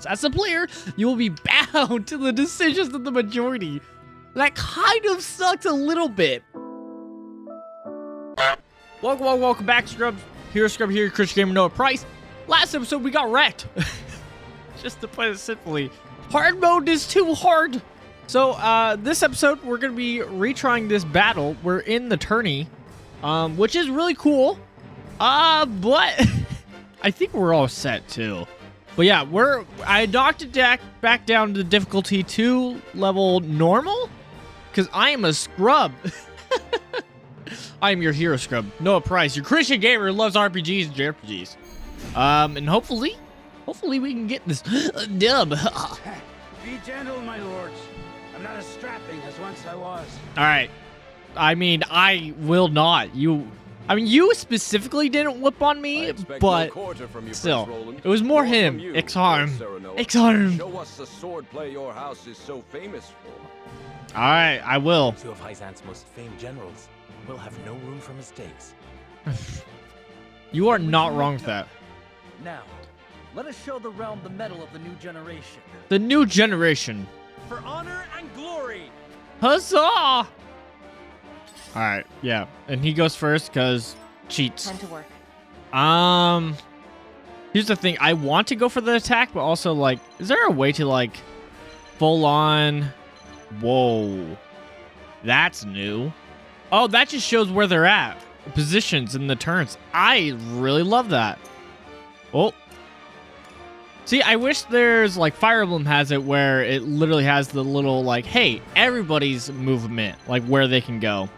decisions. As a player, you will be bound to the decisions of the majority. That kind of sucks a little bit. Welcome back, Scrubs. Hero Scrub here, Christian Gamer Noah Price. Last episode, we got wrecked. Just to put it simply. Hard mode is too hard. So, this episode, we're going to be retrying this battle. We're in the tourney, which is really cool. But I think we're all set, too. But yeah, I knocked it back down to difficulty 2 level normal. Because I am a scrub. I am your hero scrub, Noah Price, your Christian gamer who loves RPGs and JRPGs. And hopefully we can get this dub. Be gentle, my lords. I'm not as strapping as once I was. All right. I mean, I will not. You specifically didn't whip on me, but still, it was more him. X-Arm. X-Arm. Show us the swordplay your house is so famous for. All right, I will. Two of Hyzant's most famed generals will have no room for mistakes. You are not wrong with that. Now, let us show the realm the mettle of the new generation. The new generation. For honor and glory. Huzzah! All right, yeah, and he goes first because cheats. Time to work. Here's the thing. I want to go for the attack, but also like, is there a way to like, full on? Whoa, that's new. Oh, that just shows where they're at, positions in the turns. I really love that. Oh. See, I wish there's like Fire Emblem has it where it literally has the little like, hey, everybody's movement, like where they can go.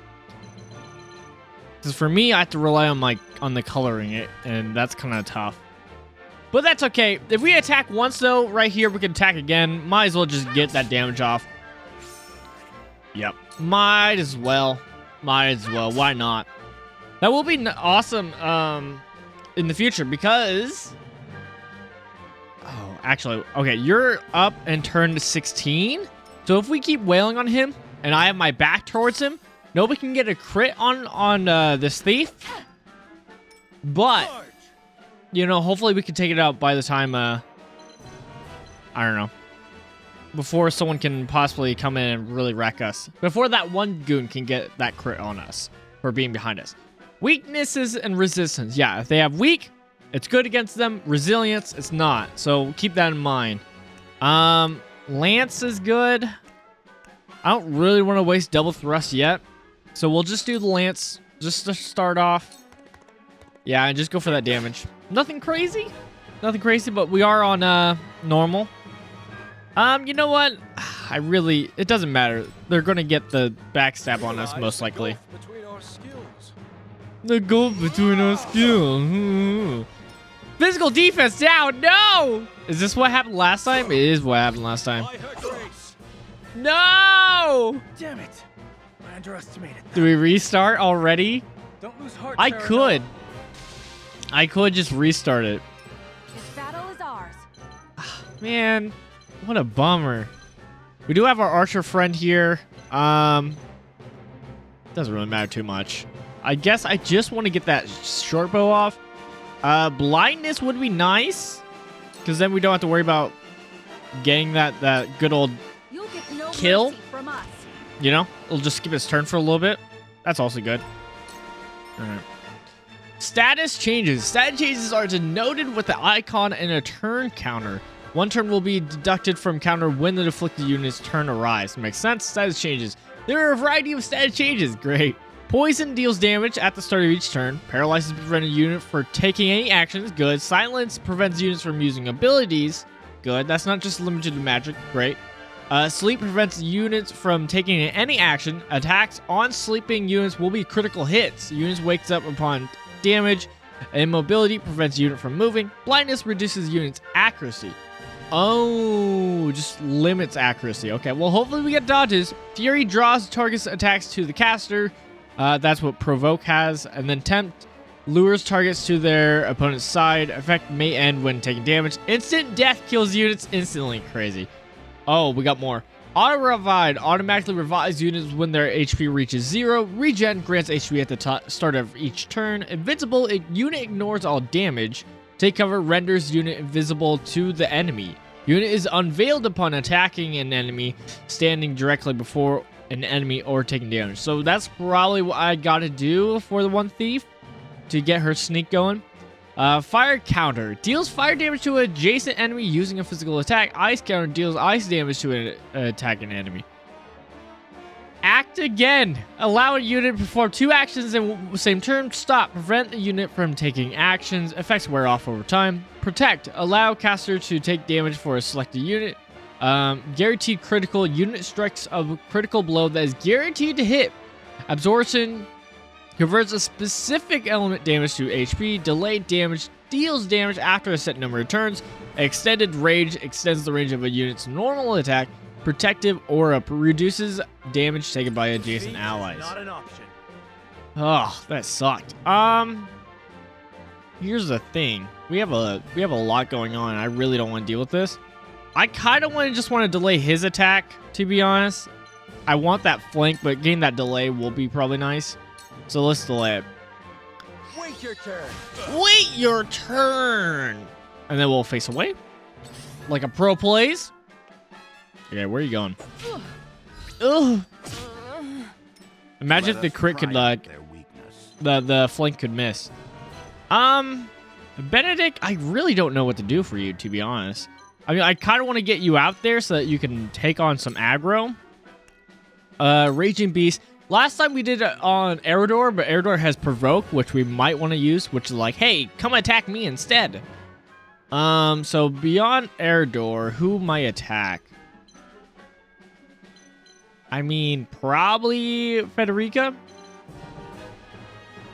Because for me, I have to rely on the coloring it, and that's kind of tough. But that's okay. If we attack once though, right here, we can attack again. Might as well just get that damage off. Yep. Might as well. Why not? That will be awesome in the future because... Oh, actually, okay, you're up and turned 16. So if we keep wailing on him and I have my back towards him, nobody can get a crit on this thief. But, you know, hopefully we can take it out by the time, I don't know. Before someone can possibly come in and really wreck us. Before that one goon can get that crit on us for being behind us. Weaknesses and resistance. Yeah, if they have weak, it's good against them. Resilience, it's not. So keep that in mind. Lance is good. I don't really want to waste double thrust yet. So we'll just do the Lance just to start off. Yeah, and just go for that damage. Nothing crazy. Nothing crazy, but we are on normal. You know what? It doesn't matter. They're going to get the backstab on us, most likely. The gulf between our skills. Physical defense down. No! Is this what happened last time? It is what happened last time. No! Damn it. I underestimated that. Do we restart already? Don't lose heart. I could just restart it. This battle is ours. Man, what a bummer. We do have our archer friend here. Doesn't really matter too much. I guess I just want to get that short bow off. Blindness would be nice, because then we don't have to worry about getting that good old You'll get no kill. mercy from us. You know, we'll just skip his turn for a little bit. That's also good. All right. Status changes. Status changes are denoted with the icon and a turn counter. One turn will be deducted from counter when the deflected unit's turn arrives. Makes sense? Status changes. There are a variety of status changes. Great. Poison deals damage at the start of each turn. Paralyzes prevents a unit from taking any actions. Good. Silence prevents units from using abilities. Good. That's not just limited to magic. Great. Sleep prevents units from taking any action. Attacks on sleeping units will be critical hits. Units wakes up upon damage. Immobility prevents unit from moving. Blindness reduces units' accuracy. Oh, just limits accuracy. Okay, well, hopefully we get dodges. Fury draws targets attacks to the caster. That's what Provoke has. And then Tempt lures targets to their opponent's side. Effect may end when taking damage. Instant death kills units instantly. Crazy. Oh, we got more. Auto Revive automatically revives units when their HP reaches 0. Regen grants HP at the start of each turn. Invincible, unit ignores all damage. Take cover renders unit invisible to the enemy. Unit is unveiled upon attacking an enemy standing directly before an enemy or taking damage. So that's probably what I gotta do for the one thief to get her sneak going. Fire counter deals fire damage to an adjacent enemy using a physical attack. Ice counter deals ice damage to an attacking enemy. Act again. Allow a unit to perform 2 actions in the same turn. Stop. Prevent the unit from taking actions. Effects wear off over time. Protect. Allow caster to take damage for a selected unit. Guaranteed critical. Unit strikes a critical blow that is guaranteed to hit. Absorption converts a specific element damage to HP. Delayed damage deals damage after a set number of turns. Extended range extends the range of a unit's normal attack. Protective aura reduces damage taken by adjacent Defeat is allies. Not an option. Oh, that sucked. Here's the thing. We have a lot going on. I really don't want to deal with this. I kind of just want to delay his attack, to be honest. I want that flank, but getting that delay will be probably nice. So let's delay it. Wait your turn. Wait your turn. And then we'll face away. Like a pro plays. Okay, where are you going? Ugh. Imagine if the crit could the flank could miss. Benedict, I really don't know what to do for you, to be honest. I mean, I kind of want to get you out there so that you can take on some aggro. Raging Beast. Last time we did it on Eredor, but Eredor has Provoke, which we might want to use, which is like, hey, come attack me instead. So beyond Eredor, who might attack? I mean, probably Federica.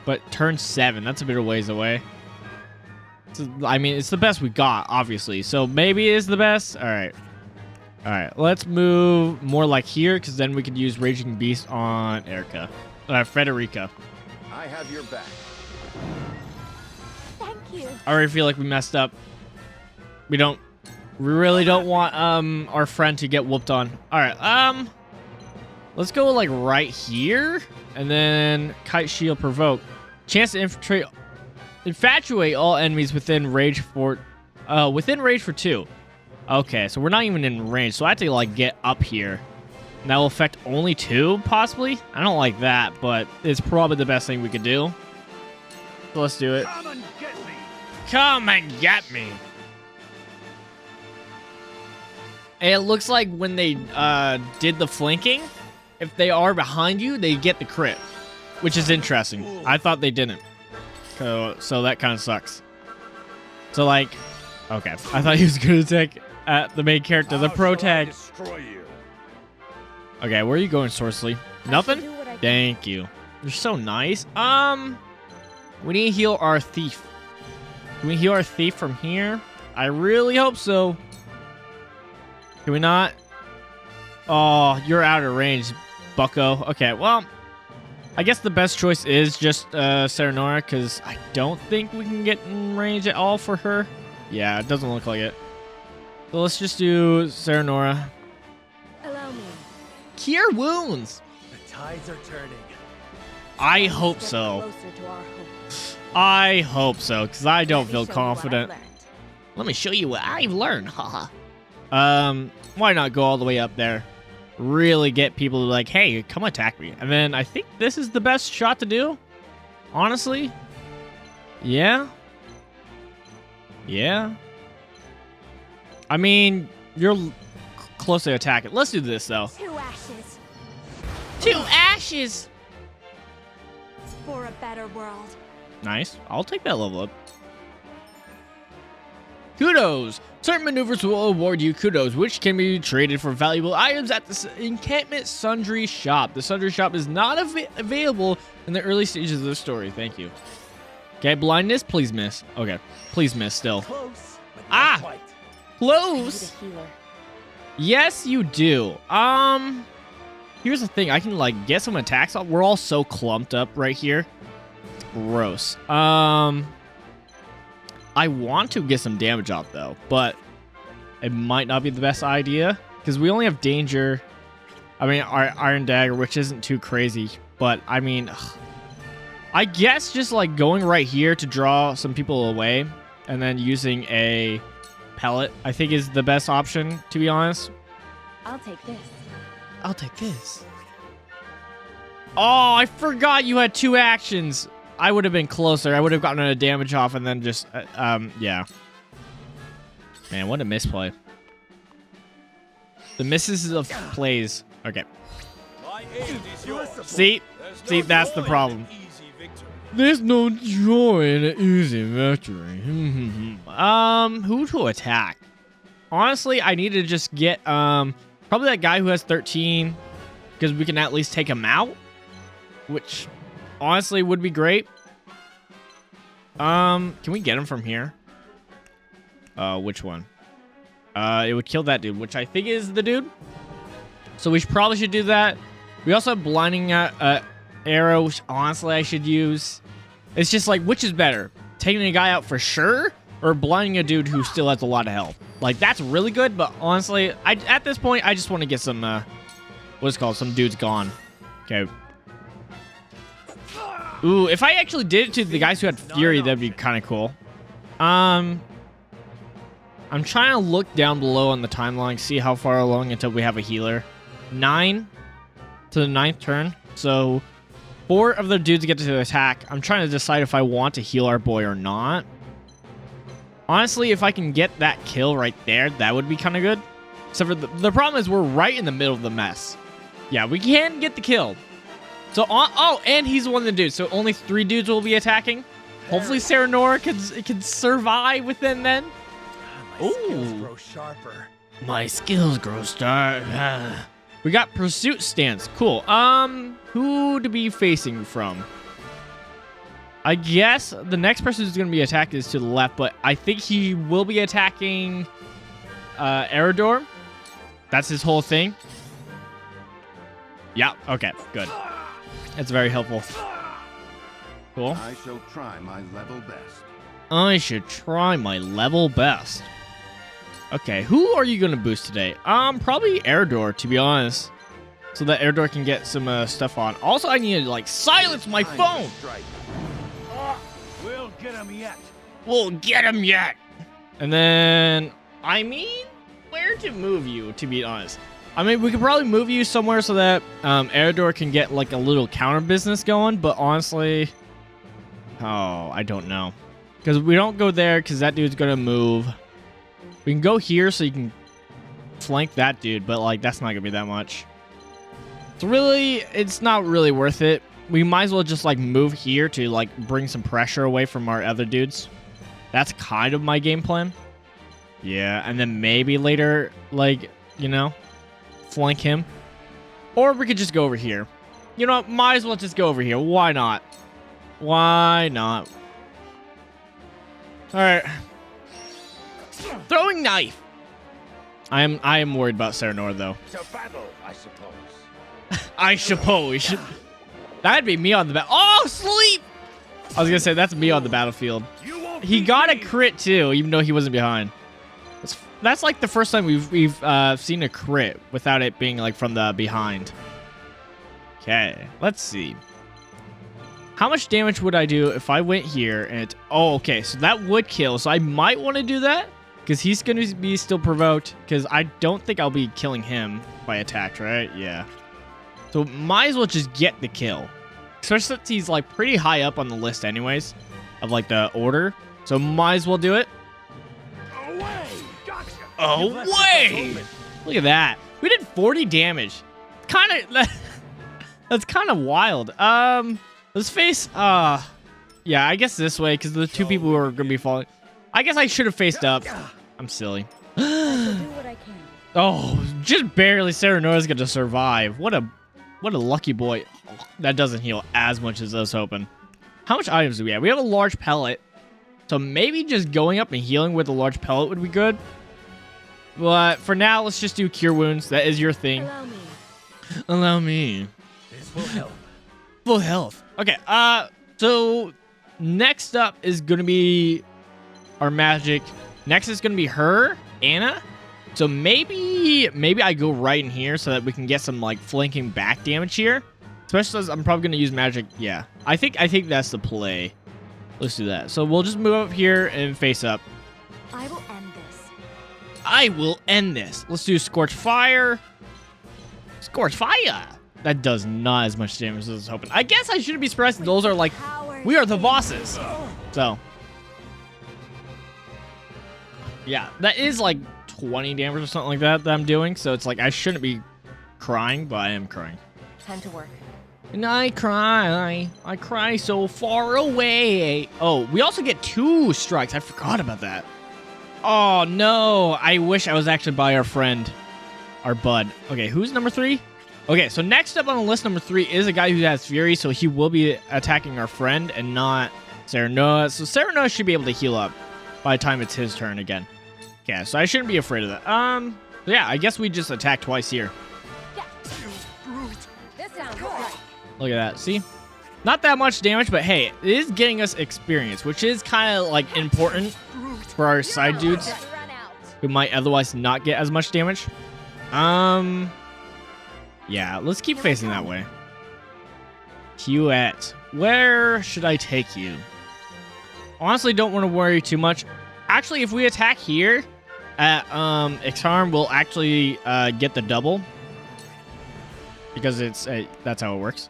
But turn 7, that's a bit of ways away. I mean, it's the best we got, obviously. So maybe it is the best. All right. All right, let's move more like here, because then we could use Raging Beast on Federica. I have your back. Thank you. I already feel like we messed up. We really don't want our friend to get whooped on. All right, let's go like right here, and then Kite Shield Provoke. Chance to infatuate all enemies within range for 2. Okay, so we're not even in range, so I have to like get up here. And that will affect only 2, possibly. I don't like that, but it's probably the best thing we could do. So let's do it. Come and get me. Come and get me. And it looks like when they did the flanking, if they are behind you, they get the crit, which is interesting. I thought they didn't. So that kind of sucks. So like, okay, I thought he was going to take at the main character, the pro tag. Destroy you. Okay, where are you going, Sorceley? Nothing? Do what I can. Thank you. You're so nice. We need to heal our thief. Can we heal our thief from here? I really hope so. Can we not? Oh, you're out of range, bucko. Okay, well, I guess the best choice is just Serenora, because I don't think we can get in range at all for her. Yeah, it doesn't look like it. So let's just do Serenora. Allow me. Cure wounds. The tides are turning. I hope Step so. Closer to our hope. I hope so, because I don't Let me feel show you what I've confident. learned. Let me show you what I've learned, haha. Why not go all the way up there? Really get people to like, hey, come attack me. And then I think this is the best shot to do. Honestly. Yeah. Yeah. I mean, you're close to attacking. Let's do this, though. 2 ashes 2 ashes. for a better world. Nice. I'll take that level up. Kudos. Certain maneuvers will award you kudos, which can be traded for valuable items at the Encampment Sundry Shop. The Sundry Shop is not available in the early stages of the story. Thank you. Okay, blindness, please miss. Okay, please miss still. Close, but not Ah! quite. Close. I need a healer. Yes, you do. Here's the thing. I can like get some attacks off. We're all so clumped up right here. It's gross. I want to get some damage off though, but it might not be the best idea because we only have danger. I mean, our Iron Dagger, which isn't too crazy, but I mean, I guess just like going right here to draw some people away and then using a pellet, I think, is the best option, to be honest. I'll take this. I'll take this. Oh, I forgot you had 2 actions. I would have been closer. I would have gotten a damage off and then just, yeah. Man, what a misplay. The misses of plays. Okay. My aid is yours. See? There's See, no that's joy the in problem. an easy victory. There's no joy in an easy victory. Who to attack? Honestly, I need to just get, probably that guy who has 13, because we can at least take him out, which honestly would be great. Can we get him from here? Which one? It would kill that dude, which I think is the dude. So we probably should do that. We also have blinding arrow, which honestly I should use. It's just like, which is better? Taking a guy out for sure, or blinding a dude who still has a lot of health? Like, that's really good, but honestly, at this point, I just want to get some, what's it called? Some dudes gone. Okay. Ooh, if I actually did it to the guys who had Fury, that'd be kind of cool. I'm trying to look down below on the timeline, see how far along until we have a healer. 9 to the 9th turn. So 4 of the dudes get to attack. I'm trying to decide if I want to heal our boy or not. Honestly, if I can get that kill right there, that would be kind of good. Except for the problem is we're right in the middle of the mess. Yeah, we can get the kill. So, oh, and he's one of the dudes. So only 3 dudes will be attacking. Hopefully Serenora can survive within then. My skills grow sharper. My skills grow star. We got pursuit stance. Cool. Who to be facing from? I guess the next person who's going to be attacked is to the left, but I think he will be attacking Eredor. That's his whole thing. Yeah, okay, good. That's very helpful. Cool. I shall try my level best. I should try my level best. Okay, who are you going to boost today? Probably Eredor, to be honest. So that Eredor can get some stuff on. Also, I need to, like, silence my phone. We'll get him yet. We'll get him yet. And then, I mean, where to move you, to be honest? I mean, we could probably move you somewhere so that Eredor can get, like, a little counter business going. But honestly, oh, I don't know. Because we don't go there because that dude's going to move. We can go here so you can flank that dude. But, like, that's not going to be that much. It's not really worth it. We might as well just, like, move here to, like, bring some pressure away from our other dudes. That's kind of my game plan. Yeah, and then maybe later, like, you know, flank him. Or we could just go over here. You know what? Might as well just go over here. Why not? Why not? All right. Throwing knife. I am worried about Serenora, though. To battle, I suppose. I suppose. That'd be me on the Oh, sleep! I was gonna say, that's me on the battlefield. He got a crit, too, even though he wasn't behind. That's like the first time we've seen a crit without it being, like, from the behind. Okay, let's see. How much damage would I do if I went here and it's... Oh, okay, so that would kill. So I might want to do that because he's going to be still provoked because I don't think I'll be killing him by attack, right? Yeah. So might as well just get the kill. Especially since he's, like, pretty high up on the list anyways of, like, the order. So might as well do it. Away! Gotcha! Away! Look at that. We did 40 damage. That's kind of wild. Let's face, yeah, I guess this way, because the 2 people who are going to be falling. I guess I should have faced up. I'm silly. I shall do what I can. Oh, just barely. Serenora's going to survive. What a lucky boy. Oh, that doesn't heal as much as I was hoping. How much items do we have? We have a large pellet. So maybe just going up and healing with a large pellet would be good. But for now, let's just do cure wounds. That is your thing. Allow me. Allow me. This will help. Full health. Okay, so next up is going to be our magic. Next is going to be her, Anna. So maybe I go right in here so that we can get some, like, flanking back damage here. Especially as I'm probably going to use magic. Yeah, I think that's the play. Let's do that. So we'll just move up here and face up. I will end this. I will end this. Let's do Scorch Fire. Scorch Fire. That does not as much damage as I was hoping. I guess I shouldn't be surprised. Those are like, we are the bosses. So, yeah, that is like 20 damage or something like that I'm doing. So it's like I shouldn't be crying, but I am crying. Time to work. And I cry so far away. Oh, we also get 2 strikes. I forgot about that. Oh no, I wish I was actually by our friend, our bud. Okay, who's number 3? Okay, so next up on the list, number 3 is a guy who has Fury, so he will be attacking our friend and not Serenoa. So Serenoa should be able to heal up by the time it's his turn again. Okay, so I shouldn't be afraid of that. Yeah, I guess we just attack twice here. This sounds right. Look at that. See? Not that much damage, but hey, it is getting us experience, which is kind of like important for our side dudes Run out. who might otherwise not get as much damage. Yeah, let's keep facing that way. Huette. Where should I take you? Honestly, don't want to worry too much. Actually, if we attack here at Ixharm, we'll actually get the double. Because it's that's how it works.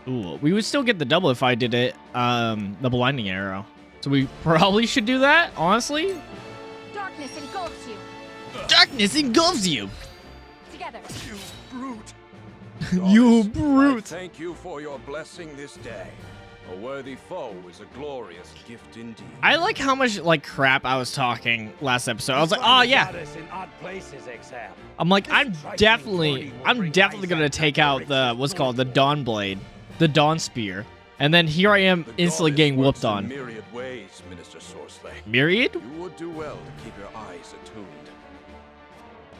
Ooh, we would still get the double if I did it the blinding arrow. So we probably should do that, honestly. Darkness engulfs you. Darkness engulfs you. Together. You brute. Thank you for your blessing this day. A worthy foe is a glorious gift indeed. I like how much like crap I was talking last episode. I was like, oh yeah. In odd places, Exam. I'm like, I'm definitely gonna take out the what's called the Dawn Blade, the Dawn Spear, and then here I am The instantly goddess getting works whooped in on. myriad ways, Minister Sorsley. Myriad? You would do well to keep your eyes attuned.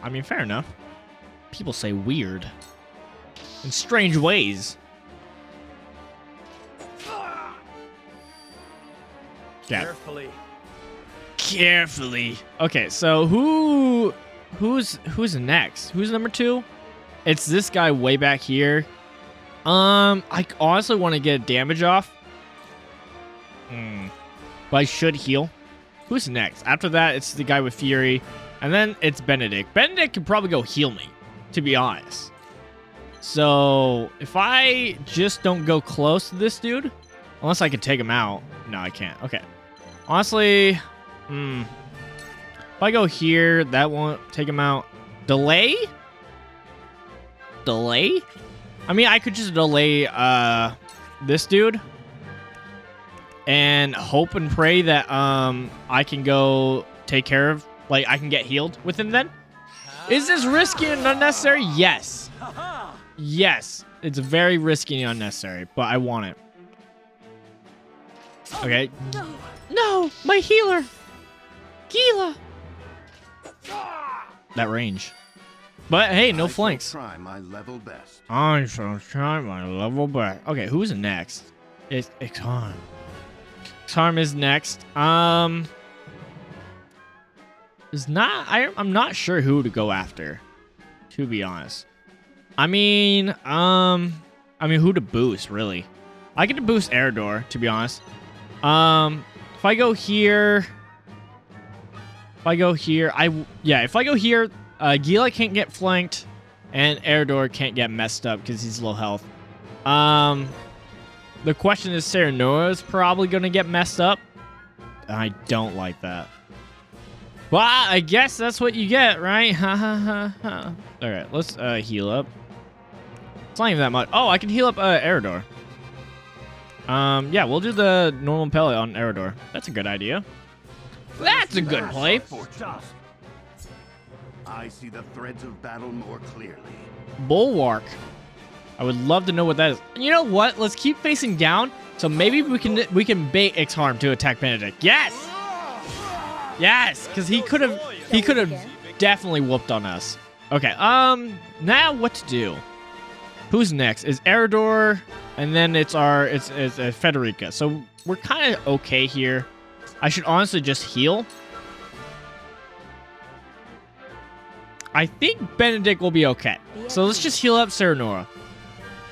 I mean, fair enough. People say weird. In strange ways. Yeah. Carefully. Okay, so who's next? Who's number 2? It's this guy way back here. I honestly want to get damage off. But I should heal. Who's next? After that, it's the guy with Fury. And then it's Benedict. Benedict can probably go heal me, to be honest. So, if I just don't go close to this dude, unless I can take him out. No, I can't. Okay. Honestly, if I go here, that won't take him out. Delay? Delay? I mean, I could just delay this dude and hope and pray that I can go take care of, like, I can get healed with him then. Is this risky and unnecessary? Yes. Yes. It's very risky and unnecessary, but I want it. Okay. No, my healer. Gila. That range. But hey, no flanks. Try my level best. I shall try my level best. Okay, who's next? It's Ixharm. Ixharm is next. Is not. I'm not sure who to go after, to be honest. I mean, who to boost really? I get to boost Eredor, to be honest. If I go here, if I go here, Gila can't get flanked, and Eredor can't get messed up because he's low health. The question is, Serenoa is probably gonna get messed up. I don't like that. Well, I guess that's what you get, right? Ha ha ha ha. All right, let's heal up. It's not even that much. Oh, I can heal up Eredor. Yeah, we'll do the normal pellet on Eredor. That's a good idea. That's a good play. I see the threads of battle more clearly. Bulwark. I would love to know what that is. You know what? Let's keep facing down. So maybe we can bait Ixharm to attack Benedict. Yes. Yes, because he could have definitely whooped on us. Okay. Now what to do? Who's next? Is Eredor, and then it's Federica. So we're kind of okay here. I should honestly just heal. I think Benedict will be okay. So let's just heal up Serenoa.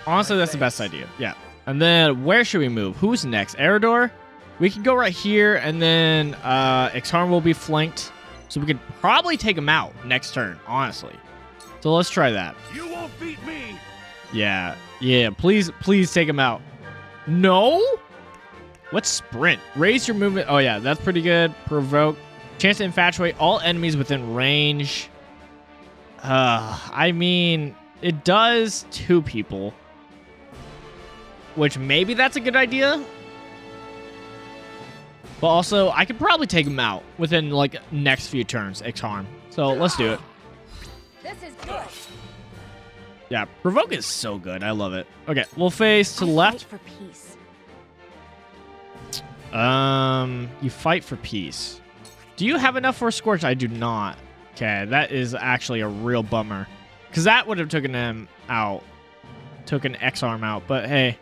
Honestly, that's the best idea. Yeah. And then where should we move? Who's next? Eredor? We can go right here, and then Ixharm will be flanked. So we could probably take him out next turn, honestly. So let's try that. You won't beat me. Yeah. Please take him out. No? What's sprint? Raise your movement. Oh, yeah, that's pretty good. Provoke. Chance to infatuate all enemies within range. I mean, it does 2 people. Which maybe that's a good idea. But also, I could probably take him out within, like, next few turns, X-Harm. So, let's do it. This is good. Yeah, Provoke is so good. I love it. Okay, we'll face to the left. Fight for peace. You fight for peace. Do you have enough for a Scorch? I do not. Okay, that is actually a real bummer. Because that would have taken him out. Took an X-Arm out, but hey.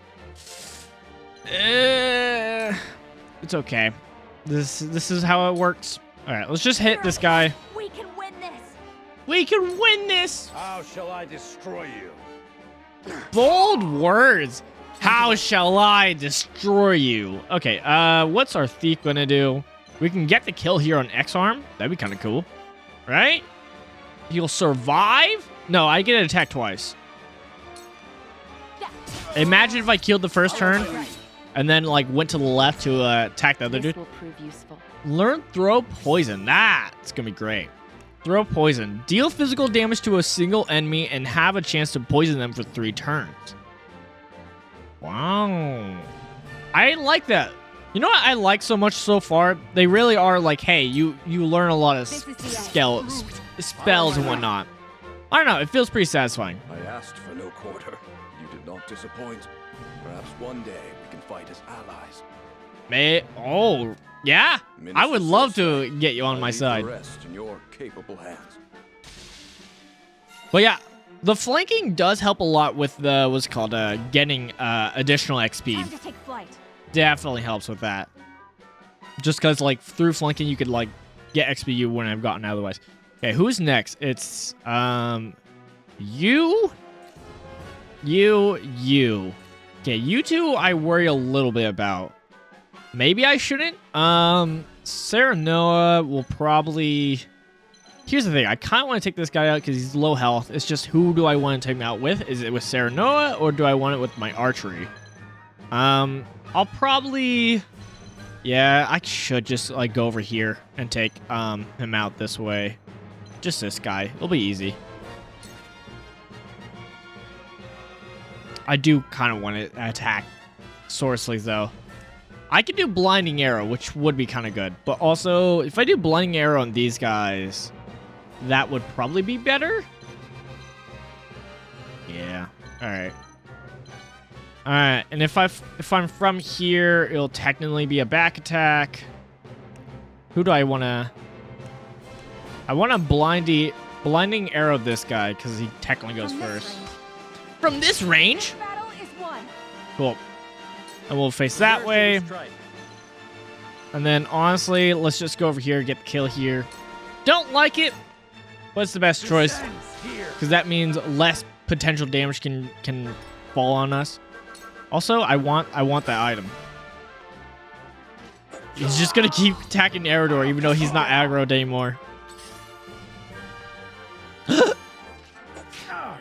It's okay. This is how it works. Alright, let's just hit this guy. We can win this. We can win this! How shall I destroy you? Bold words. How shall I destroy you? Okay, what's our thief gonna do? We can get the kill here on X-Arm. That'd be kind of cool. Right? He'll survive? No, I get an attack twice. Imagine if I killed the first turn and then like went to the left to attack the other This dude. will prove useful. Learn throw poison. That's gonna be great. Throw poison. Deal physical damage to a single enemy and have a chance to poison them for 3 turns. Wow. I like that. You know what I like so much so far? They really are like, hey, you learn a lot of spells and whatnot. I don't know. It feels pretty satisfying. I asked for no quarter. You did not disappoint. Perhaps one day we can fight as allies. Oh, yeah. I would love to get you on my side. The rest in your capable hands. But yeah, the flanking does help a lot with the what's it called getting additional XP. Time to take flight. Definitely helps with that. Just because like through flanking you could like get XP you wouldn't have gotten otherwise. Okay, who's next? It's you. Okay, you two I worry a little bit about. Maybe I shouldn't. Sarah Noah will probably. Here's the thing. I kind of want to take this guy out because he's low health. It's just who do I want to take him out with? Is it with Sarah Noah or do I want it with my archery? I'll probably. Yeah, I should just like go over here and take him out this way. Just this guy. It'll be easy. I do kind of want to attack Sorceley though. I could do Blinding Arrow, which would be kind of good. But also, if I do Blinding Arrow on these guys, that would probably be better. Yeah. All right. All right. And if I'm from here, it'll technically be a back attack. Who do I want to? I want to Blinding Arrow this guy because he technically goes first. From this range? Battle is won. Cool. And we'll face that way. And then, honestly, let's just go over here, get the kill here. Don't like it, but it's the best choice. Because that means less potential damage can fall on us. Also, I want that item. He's just going to keep attacking Eridor, even though he's not aggroed anymore.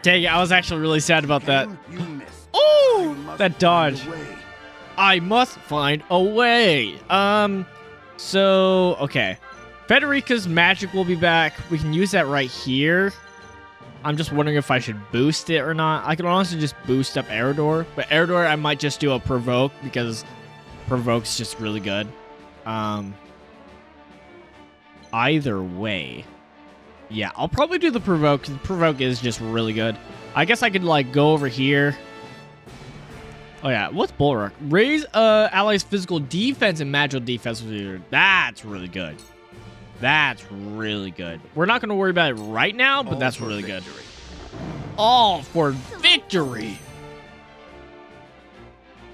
Dang it, I was actually really sad about that. You missed. Oh, that dodge. Away. I must find a way. So, okay. Federica's magic will be back. We can use that right here. I'm just wondering if I should boost it or not. I could honestly just boost up Eridor. But Eridor, I might just do a Provoke because Provoke's just really good. Either way. Yeah, I'll probably do the Provoke because Provoke is just really good. I guess I could, like, go over here. Oh, yeah. What's Bulwark? Raise allies' physical defense and magical defense. That's really good. That's really good. We're not going to worry about it right now, but that's really good. All for victory.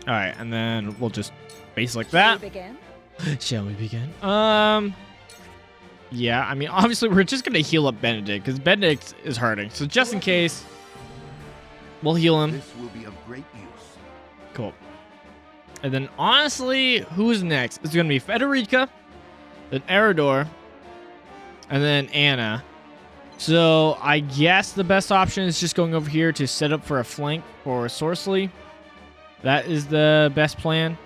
All right, and then we'll just base like that. Begin. Shall we begin? Yeah, I mean, obviously, we're just going to heal up Benedict because Benedict is hurting. So just in case, we'll heal him. This will be of great use. Cool. And then, honestly, who's next? It's going to be Federica, then Eridor, and then Anna. So I guess the best option is just going over here to set up for a flank for Sorceley. That is the best plan.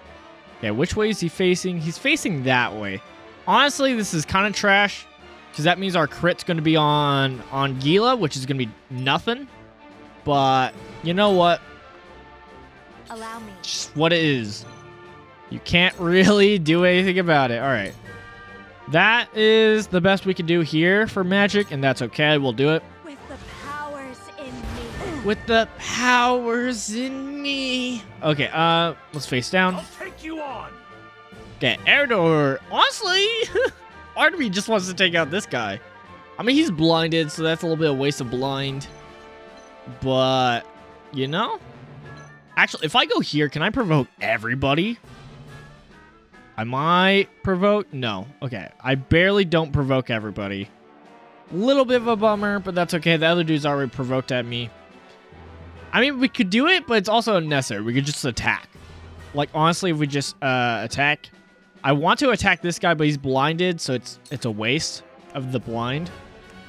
Okay, which way is he facing? He's facing that way. Honestly, this is kind of trash because that means our crit's going to be on Gila, which is going to be nothing. But you know what? Allow me. Just what it is. You can't really do anything about it. All right. That is the best we can do here for magic, and that's okay. We'll do it. With the powers in me. With the powers in me. Okay, let's face down. I'll take you on. Okay, Erdor. Honestly, part of me just wants to take out this guy. I mean, he's blinded, so that's a little bit of waste of blind. But, you know? Actually, if I go here, can I provoke everybody? I might provoke. No. Okay. I barely don't provoke everybody. Little bit of a bummer, but that's okay. The other dude's already provoked at me. I mean, we could do it, but it's also unnecessary. We could just attack. Like, honestly, if we just attack. I want to attack this guy, but he's blinded, so it's a waste of the blind.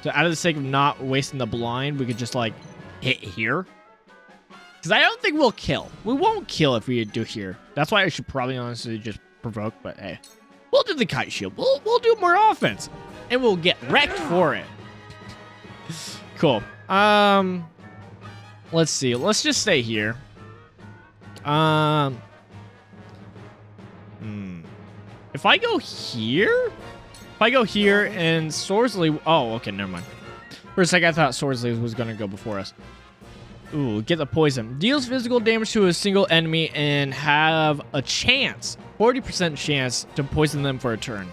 So out of the sake of not wasting the blind, we could just, like, hit here. Because I don't think we'll kill. We won't kill if we do here. That's why I should probably honestly just provoke, but hey. We'll do the kite shield. We'll do more offense. And we'll get wrecked for it. Cool. Let's see. Let's just stay here. If I go here? If I go here and Sorceley... Oh, okay, never mind. For a second, I thought Sorceley was going to go before us. Ooh, get the poison. Deals physical damage to a single enemy and have a chance, 40% chance, to poison them for a turn.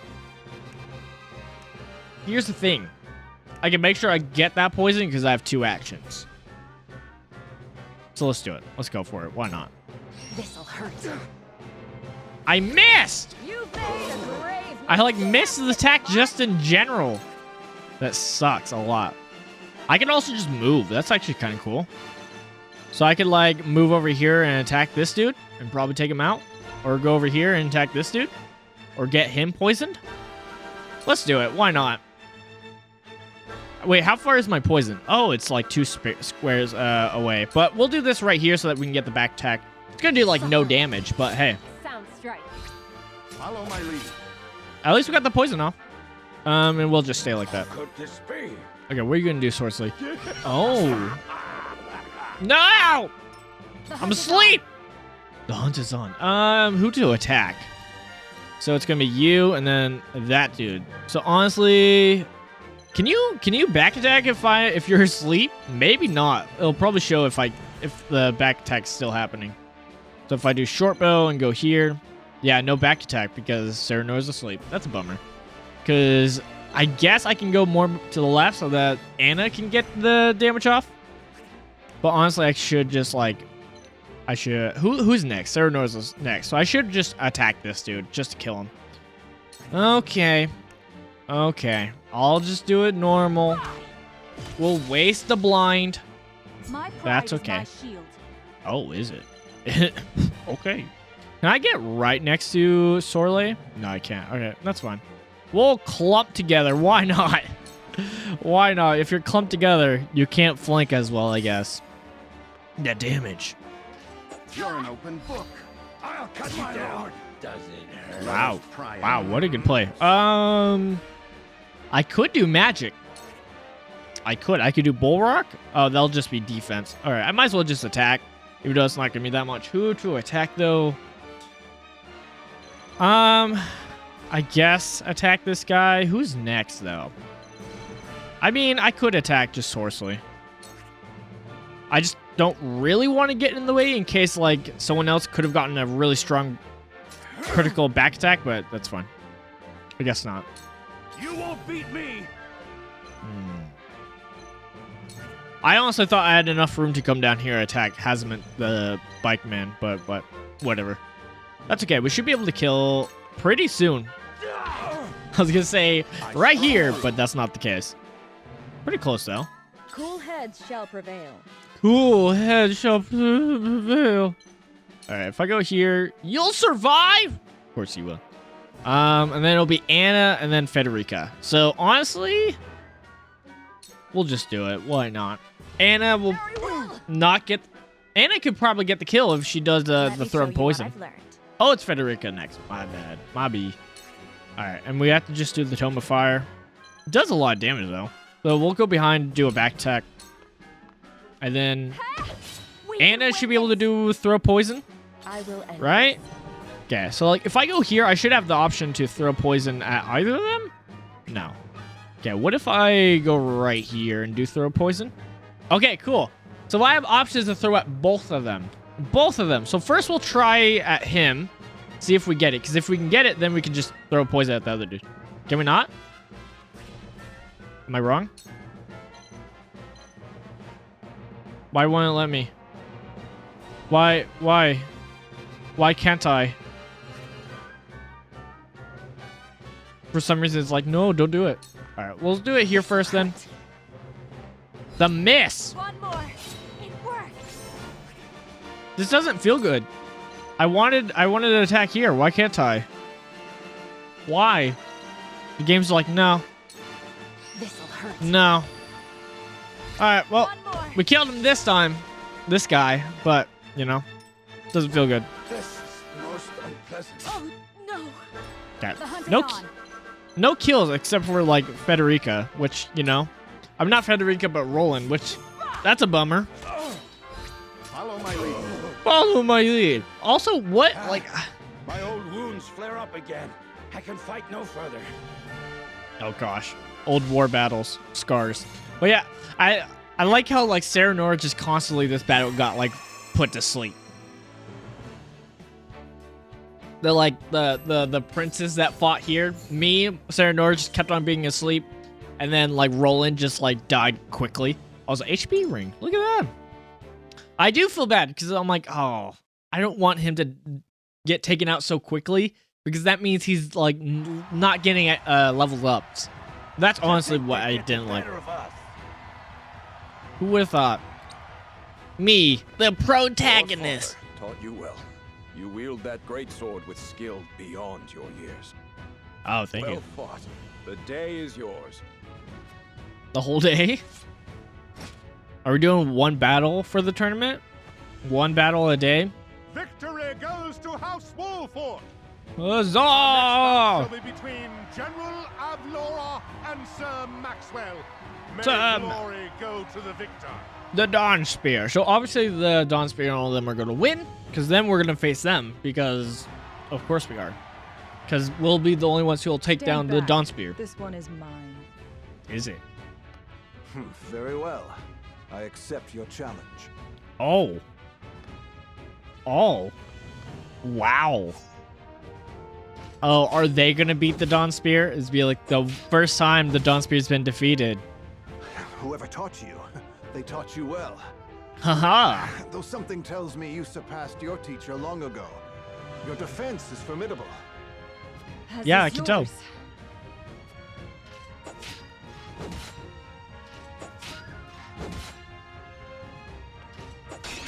Here's the thing. I can make sure I get that poison because I have 2 actions. So let's do it. Let's go for it. Why not? This'll hurt. I missed! You've made a grave. I like missed the attack just in general. That sucks a lot. I can also just move. That's actually kind of cool. So I could like move over here and attack this dude and probably take him out. Or go over here and attack this dude. Or get him poisoned. Let's do it. Why not? Wait, how far is my poison? Oh, it's like 2 squares away. But we'll do this right here so that we can get the back attack. It's going to do like no damage, but hey. Sound strike. Follow my lead. At least we got the poison off. And we'll just stay like that. Could this be? Okay, what are you going to do, Sorceley? Oh. No! I'm asleep! The hunt is on. Who to attack? So it's going to be you and then that dude. So honestly, can you back attack if you're asleep? Maybe not. It'll probably show if the back attack's still happening. So if I do short bow and go here, yeah, no back attack because Sereno's asleep. That's a bummer. Because I guess I can go more to the left so that Anna can get the damage off. But honestly, I should just like, who's next? Sereno's next. So I should just attack this dude just to kill him. Okay. Okay. I'll just do it normal. We'll waste the blind. My pride That's is okay. my shield. Oh, is it? Okay. Can I get right next to Sorley? No, I can't. Okay, that's fine. We'll clump together. Why not? Why not? If you're clumped together, you can't flank as well, I guess. That damage. You're an open book. I'll cut you down. Wow. Pry Wow, out. what a good play. I could do magic. I could do bull rock. Oh, that'll just be defense. All right, I might as well just attack, even though it's not gonna be that much. Who to attack though? I guess attack this guy. Who's next though? I mean, I could attack just Sorceley. I just don't really want to get in the way in case like someone else could have gotten a really strong critical back attack, but that's fine. I guess not. You won't beat me. I honestly thought I had enough room to come down here and attack Hazmat the bike man, but whatever. That's okay. We should be able to kill pretty soon. I was gonna say right here, but that's not the case. Pretty close though. Cool heads shall prevail. Cool head shall prevail. All right, if I go here, you'll survive. Of course you will. And then it'll be Anna and then Federica. So honestly, we'll just do it. Why not? Anna will not get. Anna could probably get the kill if she does the thrown poison. Oh, it's Federica next. My bad. My B. All right, and we have to just do the Tome of Fire. It does a lot of damage though. So we'll go behind, do a back tech, and then Anna should be able to do throw poison. I will end Right? Okay, so like if I go here, I should have the option to throw poison at either of them? No. Okay, what if I go right here and do throw poison? Okay, cool. So I have options to throw at both of them. Both of them. So first we'll try at him, see if we get it. Because if we can get it, then we can just throw poison at the other dude. Can we not? Am I wrong? Why won't it let me? Why? Why can't I? For some reason, it's like, no, don't do it. All right, we'll do it here first then. The miss. One more. It worked. This doesn't feel good. I wanted to attack here. Why can't I? Why? The game's like, no, This'll hurt. no. All right, well, One more. we killed him this time. This guy, but, you know, doesn't feel good. This is most unpleasant. Oh no. Okay. The hunt is No, on. no kills except for, like, Federica, which, you know, I'm not Federica, but Roland, which, that's a bummer. Follow my lead. Follow my lead. Also, what, like, My old wounds flare up again. I can fight no further. oh gosh, old war battles, scars. But yeah, I like how, like, Sarah Nora just constantly this battle got, like, put to sleep. The, like, the princes that fought here, me, Sarah Nora just kept on being asleep, and then, like, Roland just, like, died quickly. I was like, HP ring, look at that. I do feel bad, because I'm like, oh, I don't want him to get taken out so quickly, because that means he's, like, not getting leveled up. That's honestly what I didn't like. Better of us. Who would have thought? Me, the Your protagonist. father taught you well. You wield that great sword with skill beyond your years. Oh, thank Well you. fought. The day is yours. The whole day? Are we doing one battle for the tournament? One battle a day? Victory goes to House Wolford. Huzzah! Will be between General Avlora and Sir Maxwell. May Sir glory go to the victor. The Dawn Spear. So obviously the Dawn Spear and all of them are going to win, because then we're going to face them, because of course we are. Because we'll be the only ones who will take Stand down the back. Dawn Spear. This one is mine. Is it? Very well. I accept your challenge. Oh. Oh. Wow. Oh, are they going to beat the Dawn Spear? It's be like the first time the Dawn Spear's been defeated. Whoever taught you, they taught you well. Haha. Though something tells me you surpassed your teacher long ago. Your defense is formidable. As Yeah, is I can tell. yours.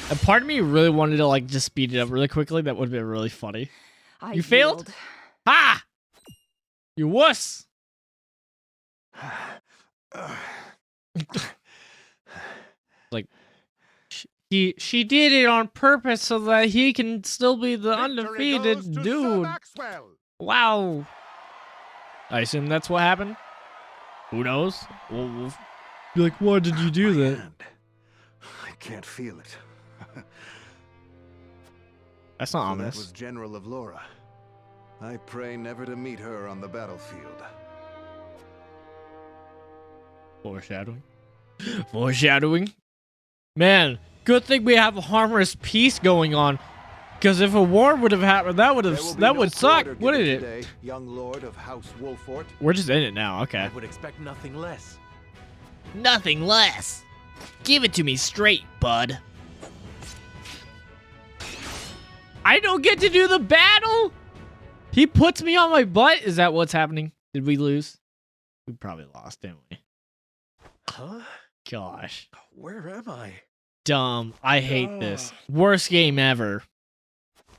A part of me really wanted to like just speed it up really quickly. That would have been really funny. I You failed? yield. Ha! You wuss! Like she did it on purpose so that he can still be the Victory undefeated goes to Sir dude. Maxwell. Wow. I assume that's what happened. Who knows? We'll be like, why did you do My that? hand. I can't feel it. That's not So that ominous. was General of Laura. I pray never to meet her on the battlefield. Foreshadowing. Foreshadowing. Man, good thing we have a harmless peace going on. Because if a war would have happened, that would There will have be that no would suck, quarter wouldn't given it? today, young lord of House Wolfort. We're just in it now. Okay. I would expect nothing less. Nothing less. Give it to me straight, bud. I don't get to do the battle? He puts me on my butt? Is that what's happening? Did we lose? We probably lost, didn't we? Huh? Gosh. Where am I? Dumb. I hate this. Worst game ever.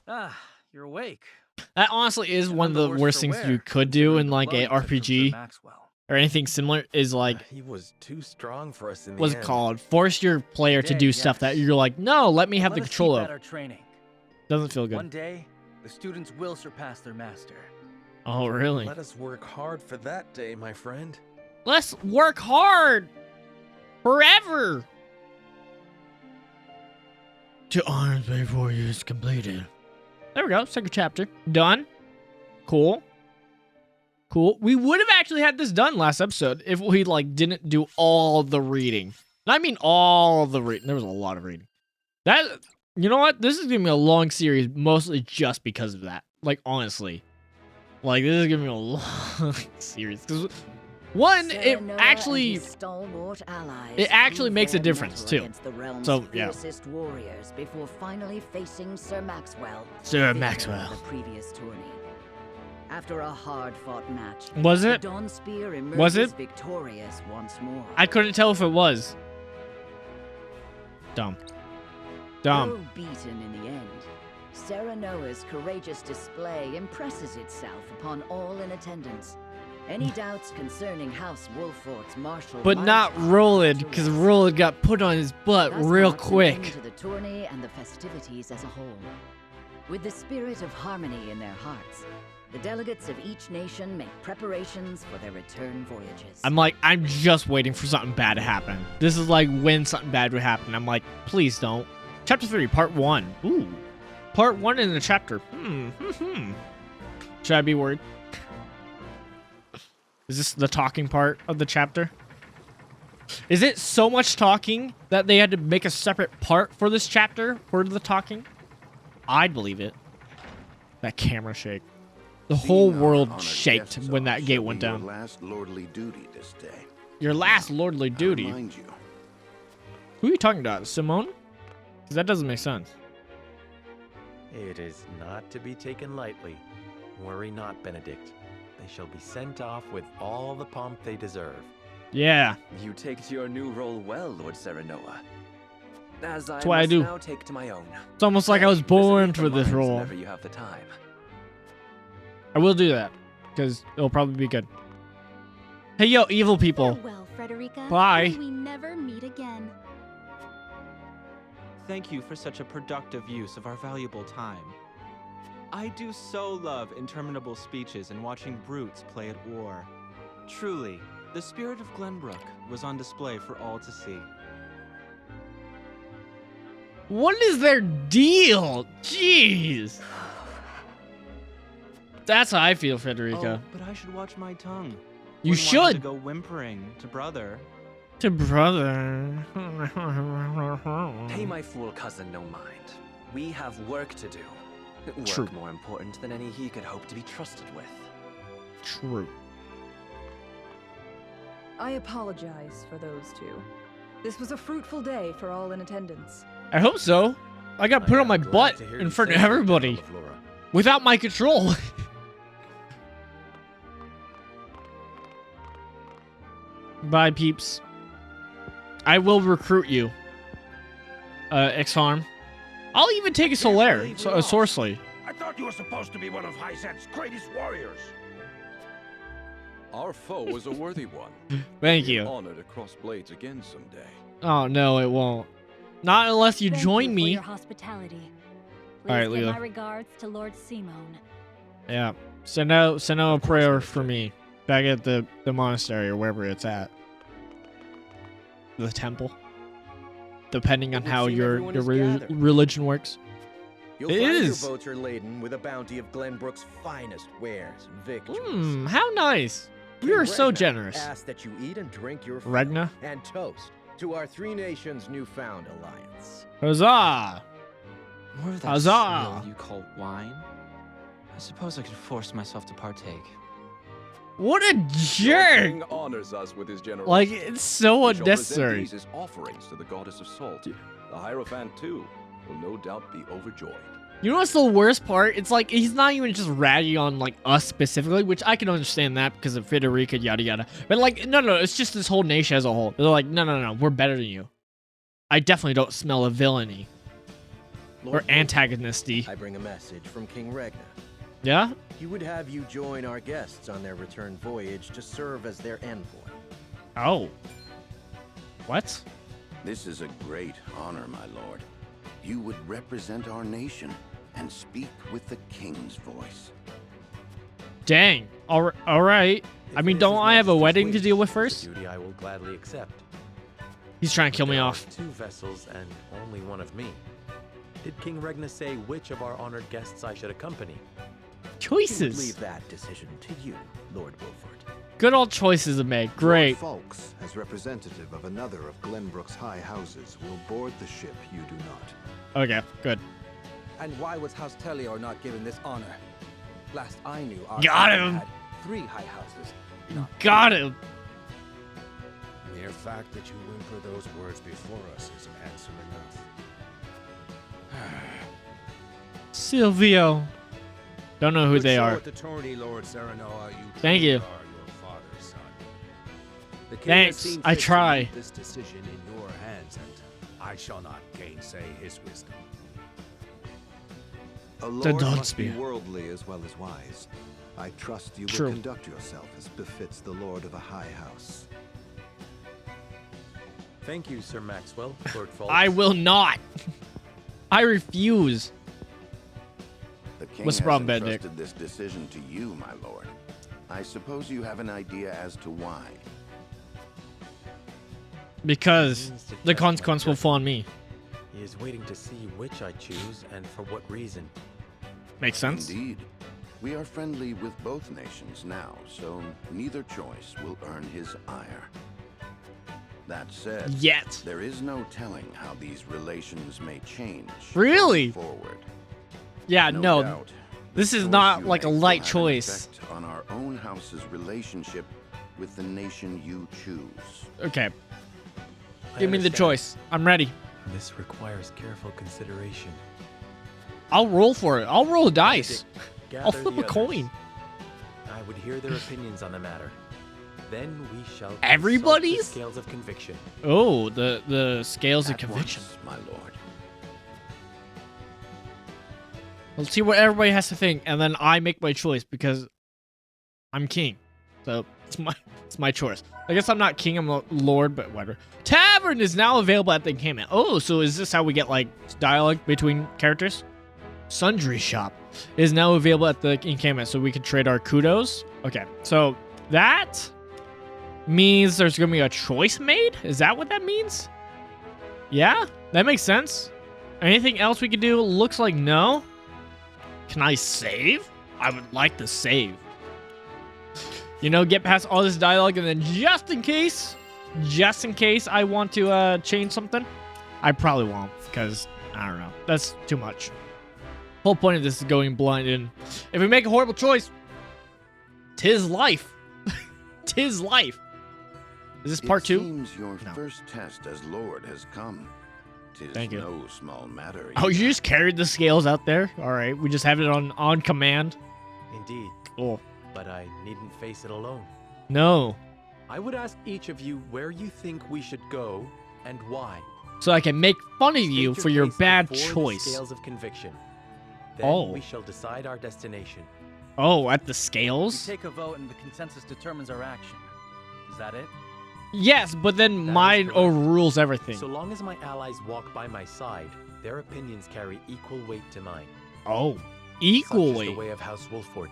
Ah, you're awake. That honestly is one of the worst things you could do in like a RPG or anything similar. Is like, He was too strong for us in the what's it end. called? Force your player to Today, do stuff that yes. you're like, no, let me have Let the us control keep of. at our training. Doesn't feel One good. day, the students will surpass their master. Oh, really? Let us work hard for that day, my friend. Let's work hard forever. To arms before you is completed. There we go. Second chapter. Done. Cool. Cool. We would have actually had this done last episode if we like didn't do all the reading. And I mean all the reading. There was a lot of reading. That, you know what? This is gonna be a long series, mostly just because of that. Like, honestly. Like, this is gonna be a long series. Because one, it Serenoa actually, and his stalwart allies it actually prove makes a their difference, mettle too. against the realm's So, yeah. fiercest warriors before finally facing Sir Maxwell. Sir victor Maxwell. of the previous tourney. After a hard-fought match, Was the it? Dawn Spear emerges Was it? victorious once more. I couldn't tell if it was. Dumb. Dumb. Though beaten in the end, Serenoa's courageous display impresses itself upon all in attendance. Any doubts concerning House Wolfort's martial But might not are Roland, put to because rest. Roland got put on his butt Thus real marks an quick. end to the tourney and the festivities as a whole. With the spirit of harmony in their hearts, the delegates of each nation make preparations for their return voyages. I'm just waiting for something bad to happen. This is like when something bad would happen. I'm like, please don't. Chapter 3, Part 1. Ooh. Part 1 in the chapter. Should I be worried? Is this the talking part of the chapter? Is it so much talking that they had to make a separate part for this chapter for the talking? I'd believe it. That camera shake. The whole Being our world honored shaked guests when that shall gate be went your down. last lordly duty this day. Your last lordly I duty. remind you, Who are you talking about? Simone? Because that doesn't make sense. It is not to be taken lightly. Worry not, Benedict. They shall be sent off with all the pomp they deserve. Yeah. You take to your new role well, Lord Serenoa. As I That's what I must do. now take to my own. It's almost like I was Visit born me for this mines role. Whenever you have the time. I will do that. Because it'll probably be good. Hey, yo, evil people. Farewell, Frederica. Bye. May we never meet again. Thank you for such a productive use of our valuable time. I do so love interminable speeches and watching brutes play at war. Truly, the spirit of Glenbrook was on display for all to see. What is their deal? Jeez. That's how I feel, Frederica. Oh, but I should watch my tongue. You Wouldn't want him should. to go whimpering to brother. To brother. Pay my fool cousin no mind. We have work to do. Work True. more important than any he could hope to be trusted with. True. I apologize for those two. This was a fruitful day for all in attendance. I hope so. I got put on my butt in front of everybody. Without my control. Bye, peeps. I will recruit you. X-Harm. I'll even take a Solaire, so a Sorcery. I thought you were supposed to be one of Hyzet's greatest warriors. Our foe was a worthy one. Thank Be you. Honored to cross blades again someday. Oh, no, it won't. Not unless you Thank join you me. for your hospitality. Please All right, give Leela. my regards to Lord Simone. Yeah. Send out a prayer for me. Back at the monastery or wherever it's at. The temple. Depending on would how seem your everyone is gathered. religion works. You'll It find is. your boats are laden with a bounty of Glenbrook's finest wares and victuals. How nice. You are so generous. Ask that you eat and drink your fill Regna? and toast to our three nations' newfound alliance. Huzzah! More of that Huzzah! swill you call wine? I suppose I could force myself to partake. What a Your jerk! king honors us with his generosity. Like, it's so We shall present unnecessary. these as offerings to the goddess of salt. The Hierophant, too, will no doubt be overjoyed. You know what's the worst part? It's like, he's not even just ragging on, like, us specifically, which I can understand that because of Frederica, yada yada. But, like, no, it's just this whole nation as a whole. They're like, no, we're better than you. I definitely don't smell a villainy. Lord Or antagonisty. I bring a message from King Regna. Yeah? He would have you join our guests on their return voyage to serve as their envoy. Oh. What? This is a great honor, my lord. You would represent our nation and speak with the king's voice. Dang. All right. I mean, don't I have a wedding to deal with first? Duty I will gladly accept. He's trying to kill me There are off. 2 vessels and only one of me. Did King Regna say which of our honored guests I should accompany? He would Choices. leave that decision to you, Lord Wolford. Good old choices to make. Great. Lord Falks, as representative of another of Glenbrook's high houses, will board the ship you do not. Okay, good. And why was House Tellior not given this honor? Last I knew, our Got kingdom him. had 3 high houses. Got him. Mere fact that you whimper those words before us is answer enough. Silvio. Don't know who Good they show are. At the tourney, Lord Serenoa, you Thank truly you. are your father's son. The king Thanks, has seen I fit to try. leave this decision in your hands, and I shall not gainsay his wisdom. A The lord dog must be spear. worldly as well as wise. I trust you True. will conduct yourself as befits the lord of a high house. Thank you, Sir Maxwell, Lord Falks. I will not. I refuse. The king What's the has problem, Benedict? entrusted this decision to you, my lord. I suppose you have an idea as to why. Because Means to the test my consequence will judgment. fall on me. He is waiting to see which I choose and for what reason. Makes sense? Indeed. We are friendly with both nations now, so neither choice will earn his ire. That said, Yet. there is no telling how these relations may change Really? going forward. Yeah, no. Doubt, This the is choice not you like a make will light have an choice. effect on our own house's relationship with the nation you choose. Okay. I Give me the understand. choice. I'm ready. This requires careful consideration. I'll roll for it. I'll roll a dice. Gather I'll flip the a coin. others. I would hear their opinions on the matter. Then we shall consult Everybody's? the scales of conviction. Oh, the scales of At conviction. once, my lord. Let's see what everybody has to think, and then I make my choice because I'm king. So it's my choice. I guess I'm not king, I'm a lord, but whatever. Tavern is now available at the encampment. Oh, so is this how we get like dialogue between characters? Sundry shop is now available at the encampment, so we can trade our kudos. Okay, so that means there's gonna be a choice made. Is that what that means? Yeah, that makes sense. Anything else we can do? Looks like no. Can I save? I would like to save. You know, get past all this dialogue, and then just in case I want to change something, I probably won't, because I don't know. That's too much. Whole point of this is going blind, and if we make a horrible choice, 'tis life. 'Tis life. Is this part 2? It seems your No. first test as lord has come. 'Tis Thank you. no small matter. Oh, you just carried the scales out there? All right, we just have it on command. Indeed. Cool. But I needn't face it alone. No. I would ask each of you where you think we should go and why. So I can make fun of State you for your case bad before the choice. Scales of conviction. Then Oh. we shall decide our destination. Oh, at the We scales? take a vote and the consensus determines our action. Is that it? Yes, but then That is mine correct. overrules everything. So long as my allies walk by my side, their opinions carry equal weight to mine. Oh, Such equally. is the way of House Wolford.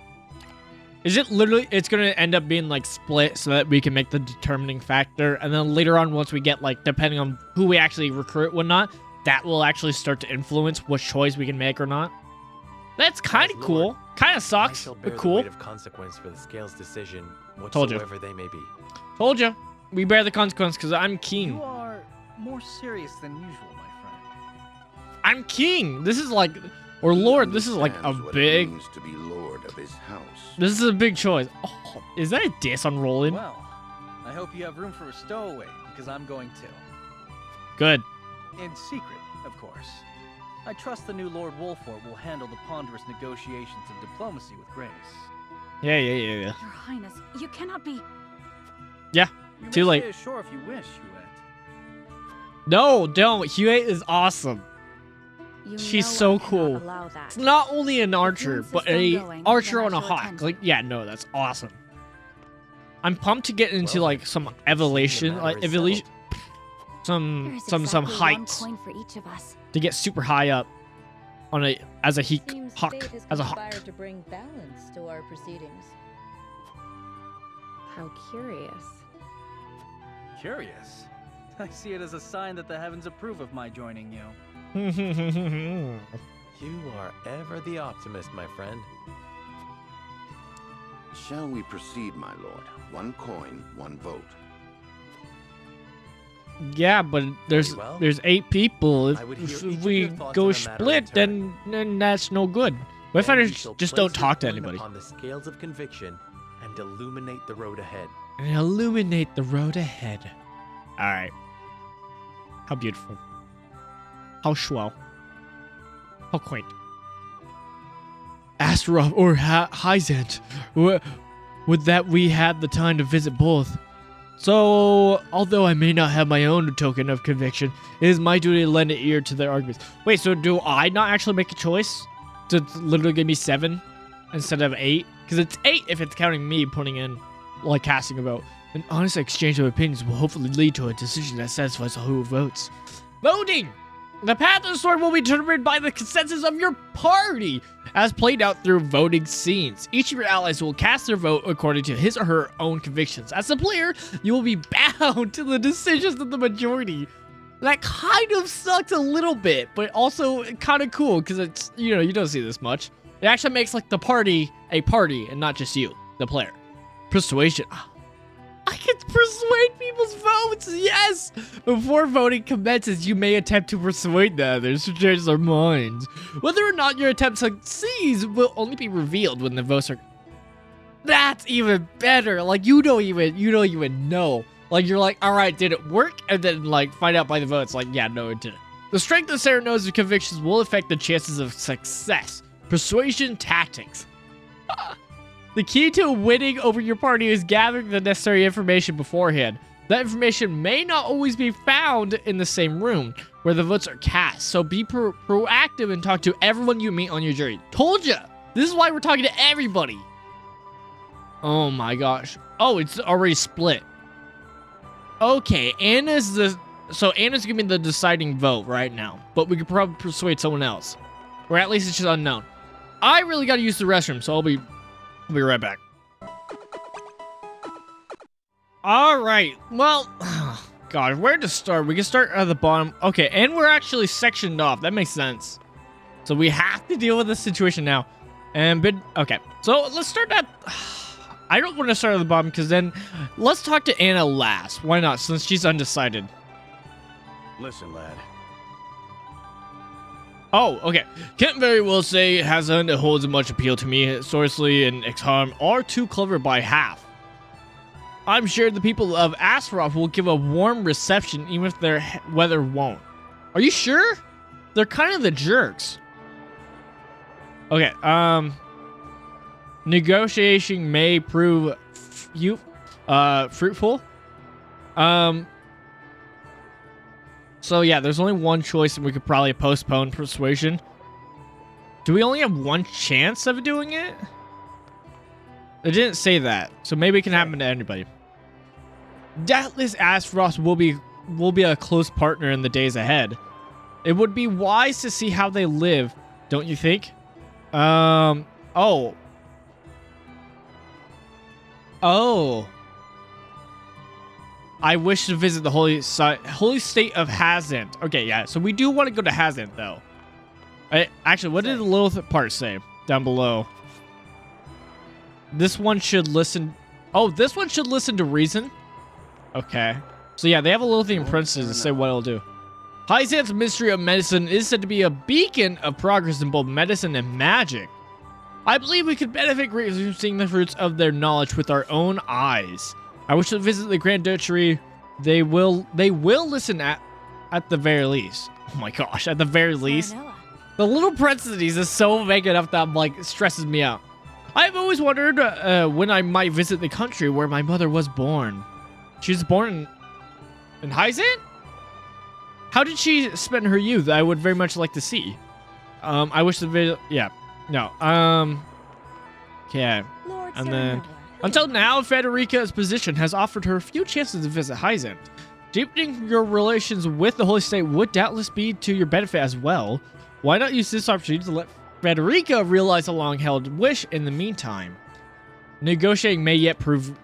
Is it literally, it's going to end up being like split so that we can make the determining factor. And then later on, once we get like, depending on who we actually recruit, whatnot, that will actually start to influence which choice we can make or not. That's kind of As cool. Lord, Kind of I sucks, shall bear but the cool. weight of consequence for the Scales' decision, Told you. whatsoever they may be. Told you. We bear the consequence because I'm king. You are more serious than usual, my friend. I'm king. This is like, or lord, this is like a Understands what it big, means to be lord of his house. this is a big choice. Oh, is that a diss on rolling? Well, I hope you have room for a stowaway, because I'm going to. Good. In secret, of course. I trust the new Lord Wolford will handle the ponderous negotiations and diplomacy with grace. Yeah. Your Highness, you cannot be. Yeah, You too may late. stay ashore if you wish, Huet. No, don't. Huey is awesome. She's so cool. It's not only an archer, but a archer on a hawk. Like, yeah, no, that's awesome. I'm pumped to get into like some evolution, some heights to get super high up on a as a hawk. To bring balance to our proceedings. How curious. Curious? I see it as a sign that the heavens approve of my joining you. You are ever the optimist, my friend. Shall we proceed, my lord? One coin, one vote. Yeah, but there's 8 people. If we go split, then that's no good. What if I just don't talk to anybody? On the scales of conviction and illuminate the road ahead. And illuminate the road ahead. All right. How beautiful. How swell. How quaint. Astaroth or Hyzant. Would that we had the time to visit both. So, although I may not have my own token of conviction, it is my duty to lend an ear to their arguments. Wait, so do I not actually make a choice to literally give me 7 instead of 8? Because it's 8 if it's counting me putting in, like, casting a vote. An honest exchange of opinions will hopefully lead to a decision that satisfies all who votes. Voting! The path of the sword will be determined by the consensus of your party, as played out through voting scenes. Each of your allies will cast their vote according to his or her own convictions. As a player, you will be bound to the decisions of the majority. That kind of sucks a little bit, but also kind of cool, because it's, you don't see this much. It actually makes, like, the party a party, and not just you, the player. Persuasion. I can persuade people's votes, yes! Before voting commences, you may attempt to persuade the others to change their minds. Whether or not your attempt succeeds will only be revealed when the votes are... That's even better! Like, you don't even know. Like, you're like, alright, did it work? And then, like, find out by the votes, like, yeah, no, it didn't. The strength of Serenoa's convictions will affect the chances of success. Persuasion tactics. The key to winning over your party is gathering the necessary information beforehand. That information may not always be found in the same room where the votes are cast, so be proactive and talk to everyone you meet on your journey. Told ya! This is why we're talking to everybody. Oh my gosh. Oh, it's already split. Okay, Anna's gonna be the deciding vote right now, but we could probably persuade someone else. Or at least it's just unknown. I really gotta use the restroom, so I'll be right back. All right. Well, God, where to start? We can start at the bottom. Okay, and we're actually sectioned off. That makes sense. So we have to deal with this situation now. Okay. So let's start at... I don't want to start at the bottom because then let's talk to Anna last. Why not? Since she's undecided. Listen, lad. Oh, okay. Can't very well say Hyzant holds much appeal to me. Sorcery and Ixharm are too clever by half. I'm sure the people of Astaroth will give a warm reception even if their weather won't. Are you sure? They're kind of the jerks. Okay, negotiation may prove fruitful. So yeah, there's only one choice and we could probably postpone persuasion. Do we only have one chance of doing it? It didn't say that, so maybe it can happen to anybody. Doubtless Astaroth will be a close partner in the days ahead. It would be wise to see how they live, don't you think? Oh. I wish to visit the holy state of Hyzant. Okay, yeah, so we do want to go to Hyzant, though. Actually, what did the little part say down below? This one should listen... Oh, this one should listen to reason? Okay. So yeah, they have a little thing in parentheses to say what it'll do. Hyzant's Ministry of Medicine is said to be a beacon of progress in both medicine and magic. I believe we could benefit greatly from seeing the fruits of their knowledge with our own eyes. I wish to visit the Grand Duchy. They will listen at the very least. Oh my gosh, at the very least. The little parentheses is so vague enough that like stresses me out. I've always wondered when I might visit the country where my mother was born. She was born in Hyzant? How did she spend her youth? I would very much like to see. I wish the video. Yeah. No. Okay. Lord And then, Serenova, until now, Frederica's position has offered her a few chances to visit Hyzant. Deepening your relations with the Holy State would doubtless be to your benefit as well. Why not use this opportunity to let Frederica realize a long-held wish in the meantime? Negotiating may yet prove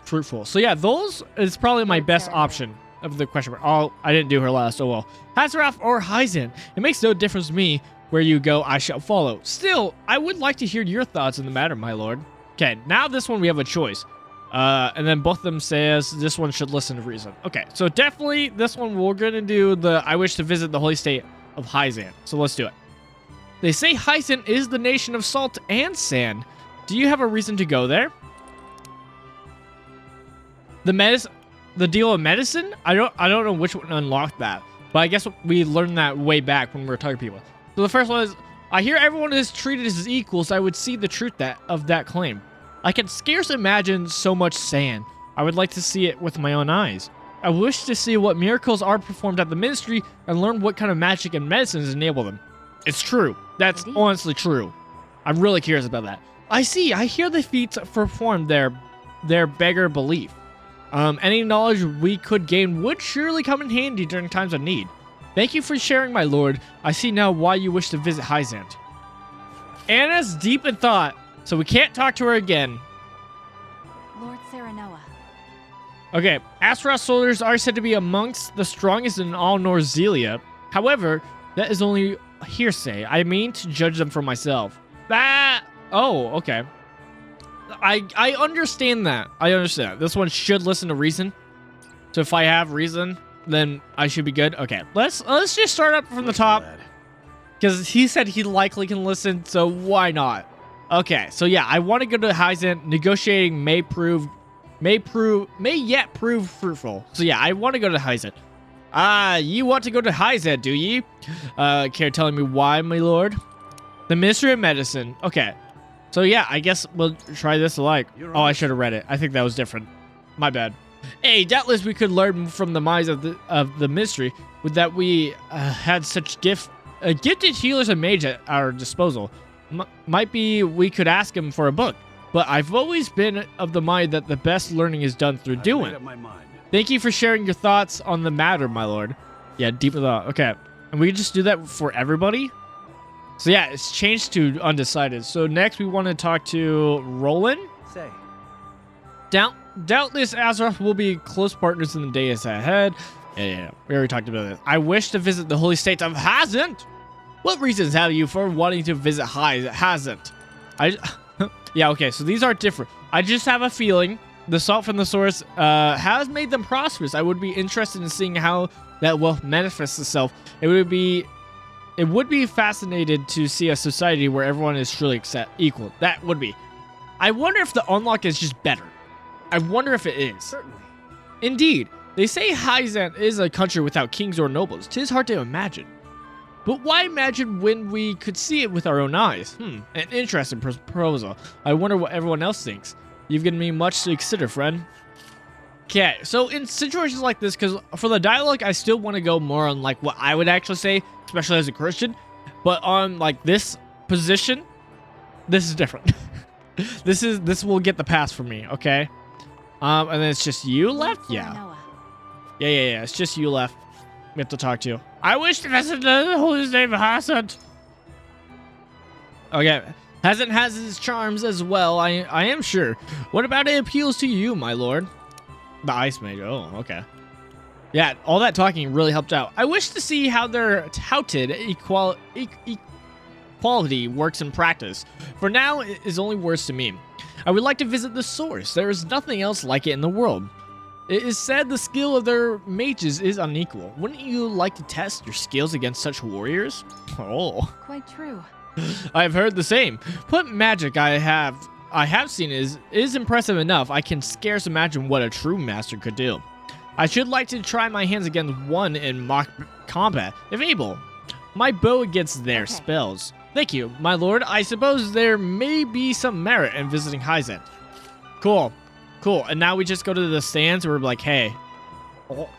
fruitful. So yeah, those is probably my best option of the question. Oh, I didn't do her last. Oh well. Hazaroth or Hyzant. It makes no difference to me. Where you go, I shall follow. Still, I would like to hear your thoughts on the matter, my lord. Okay, now this one we have a choice. And then both of them says this one should listen to reason. Okay, so definitely this one we're going to do the I wish to visit the holy state of Hyzant. So let's do it. They say Hyzant is the nation of salt and sand. Do you have a reason to go there? The deal of medicine? I don't know which one unlocked that. But I guess we learned that way back when we were talking to people. So the first one is, I hear everyone is treated as equals. I would see the truth of that claim. I can scarce imagine so much sand. I would like to see it with my own eyes. I wish to see what miracles are performed at the ministry and learn what kind of magic and medicines enable them. It's true. That's honestly true. I'm really curious about that. I hear the feats performed their beggar belief. Any knowledge we could gain would surely come in handy during times of need. Thank you for sharing, my lord. I see now why you wish to visit Hyzant. Anna's deep in thought, so we can't talk to her again. Lord Serenoa. Okay, Azeroth soldiers are said to be amongst the strongest in all Norzelia. However, that is only hearsay. I mean to judge them for myself. Oh, okay. I understand that. I understand. This one should listen to reason. So if I have reason, then I should be good. Okay, let's just start up from the top. Because he said he likely can listen, so why not? Okay, so yeah, I want to go to Hyzant. Negotiating may yet prove fruitful. So yeah, I want to go to Hyzant. You want to go to Hyzant, do ye? Care telling me why, my lord? The Ministry of Medicine. Okay. So yeah, I guess we'll try this alike. Oh, I should have read it. I think that was different. My bad. Hey, doubtless we could learn from the minds of the mystery with that we had such gifted healers and mages at our disposal. Might be we could ask him for a book, but I've always been of the mind that the best learning is done through doing. Thank you for sharing your thoughts on the matter, my lord. Yeah, deep thought. Okay, and we can just do that for everybody. So yeah, it's changed to undecided. So next we want to talk to Roland. Say. Doubtless Azeroth will be close partners in the days ahead. Yeah, we already talked about this. I wish to visit the holy state of Hyzant. What reasons have you for wanting to visit Hyzant? Yeah, okay, so these are different. I just have a feeling the salt from the source has made them prosperous. I would be interested in seeing how that wealth manifests itself. It would be fascinated to see a society where everyone is truly equal. That would be. I wonder if the unlock is just better. I wonder if it is. Certainly. Indeed. They say Hyzant is a country without kings or nobles. 'Tis hard to imagine. But why imagine when we could see it with our own eyes? An interesting proposal. I wonder what everyone else thinks. You've given me much to consider, friend. Okay, so in situations like this, because for the dialogue, I still want to go more on like what I would actually say, especially as a Christian. But on like this position, this is different. This will get the pass for me, okay? And then it's just you left? Yeah. Yeah. It's just you left. We have to talk to you. I wish to visit the holy state of Hyzant. Okay. Hyzant has its charms as well, I am sure. What about it appeals to you, my lord? The Ice Mage. Oh, okay. Yeah, all that talking really helped out. I wish to see how their touted equality works in practice. For now, it is only words to me. I would like to visit the source. There is nothing else like it in the world. It is said the skill of their mages is unequal. Wouldn't you like to test your skills against such warriors? Oh. Quite true. I've heard the same. What magic I have seen is impressive enough. I can scarce imagine what a true master could do. I should like to try my hands against one in mock combat, if able. My bow against their spells. Thank you, my lord. I suppose there may be some merit in visiting Hyzant. Cool. And now we just go to the stands where we're like, hey. Oh.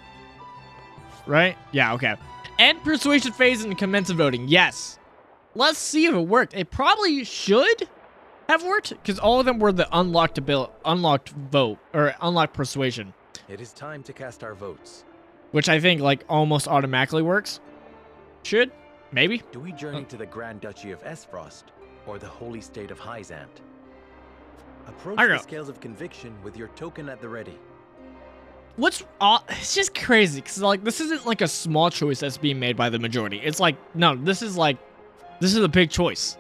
Right? Yeah, okay. End persuasion phase and commence voting. Yes. Let's see if it worked. It probably should have worked because all of them were the unlocked vote or unlocked persuasion, It is time to cast our votes. which I think like almost automatically works. Should, maybe. Do we journey to the Grand Duchy of Esfrost or the Holy State of Hyzant? Approach I the go. scales of conviction with your token at the ready. It's just crazy because like this isn't like a small choice that's being made by the majority. It's like no, this is a big choice.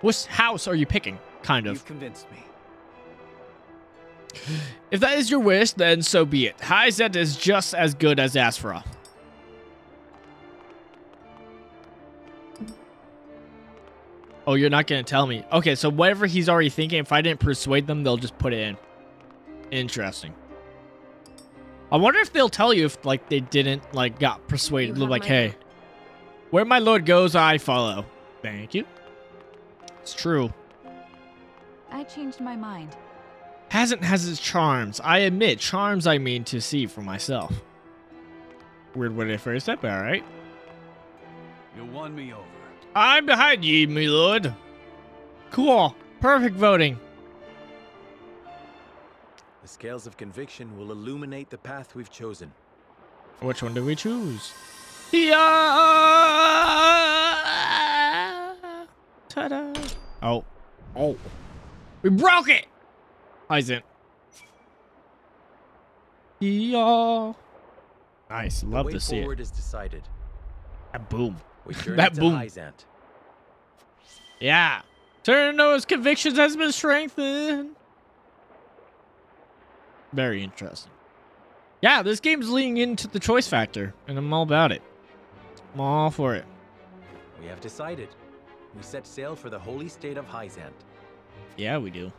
Which house are you picking? Kind of. You've convinced me. If that is your wish, then so be it. Hyzant is just as good as Asphra. Oh, you're not gonna tell me. Okay, so whatever he's already thinking, if I didn't persuade them, they'll just put it in. Interesting. I wonder if they'll tell you if like they didn't like got persuaded. Like, hey, where my lord goes, I follow. Thank you. It's true. I changed my mind. Hasn't has its charms. I admit, charms I mean to see for myself. Weird way to phrase that, but alright. You won me over. I'm behind ye, my lord. Cool. Perfect voting. The scales of conviction will illuminate the path we've chosen. Which one do we choose? Yeah. Ta-da. Oh. Oh. We broke it. Hyzant. Yeah. Nice. Love to see The way forward it. is decided. That boom. We journey That to boom. Hyzant. Yeah. Serenoa's convictions has been strengthened. Very interesting. Yeah, this game's leaning into the choice factor, and I'm all about it. I'm all for it. We have decided. We set sail for the Holy State of Hyzant. Yeah, we do.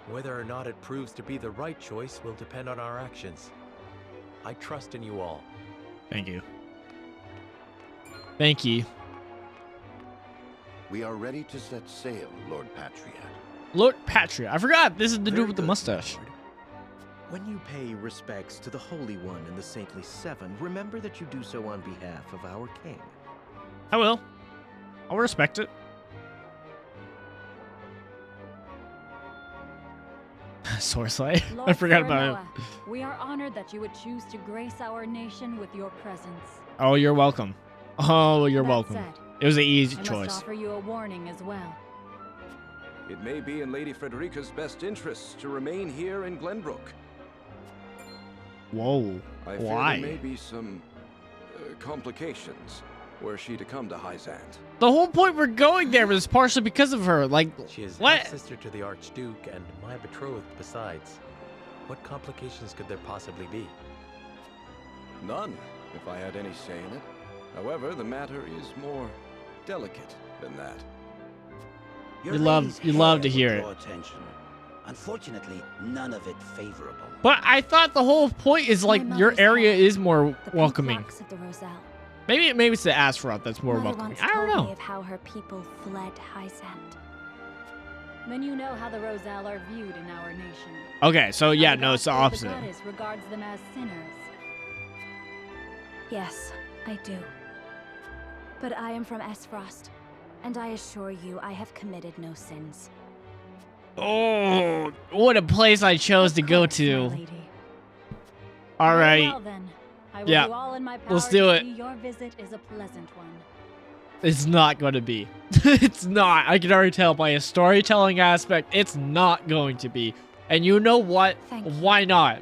Whether or not it proves to be the right choice will depend on our actions. I trust in you all. Thank you. Thank you. We are ready to set sail, Lord Patriot. Lord Patria. I forgot. This is the dude Very with the good, mustache. my lord. When you pay respects to the Holy One and the Saintly Seven, remember that you do so on behalf of our king. I will. I'll respect it. Sourcelight. I forgot about Serenoa, we are honored that you would choose to grace our nation with your presence. it. Oh, you're welcome. Oh, you're That welcome. said, It was an easy I choice. must offer you a warning as well. It may be in Lady Frederica's best interests to remain here in Glenbrook. Whoa. I fear Why? there may be some complications were she to come to Hyzant. The whole point we're going there was partially because of her. Like, She is what? sister to the Archduke and my betrothed besides. What complications could there possibly be? None, if I had any say in it. However, the matter is more delicate than that. Your You love- lady's you love to hair hear will it. draw attention. Unfortunately, none of it favorable. But I thought the whole point is like My your mother's area hair, is more The welcoming. pink locks of the Roselle. Maybe it's the Aspharoth that's more Mother welcoming. once I don't told me know. of how her people fled Hyzant. Then you know how the Roselle are viewed in our nation. Okay, so yeah, How no, it's the gospel of opposite. The goddess regards them as sinners. Yes, I do. But I am from Esfrost, and I assure you I have committed no sins. Oh, what a place I chose to go to. Lady. All Very right. Well then, I will Yeah, do all in my power let's do to it. see your visit is a pleasant one. It's not going to be. It's not. I can already tell by a storytelling aspect, it's not going to be. And you know what? Thank you. Why not?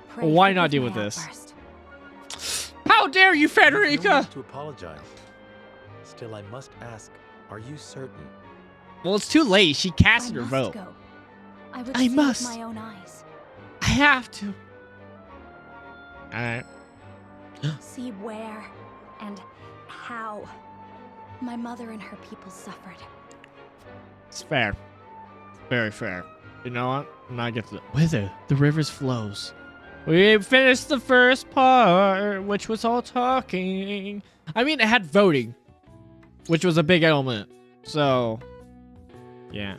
Pray Why not forgive deal my with this? outburst. How dare you, There's no Frederica? need to apologize. Still, I must ask, are you certain? Well, it's too late. She casted I her must vote. go. I would I see must. with my own eyes. I have to. All right. See where and how my mother and her people suffered. It's fair. Very fair. You know what? I'm not getting to whither the rivers flows. We finished the first part, which was all talking. I mean, it had voting, which was a big element. So, yeah.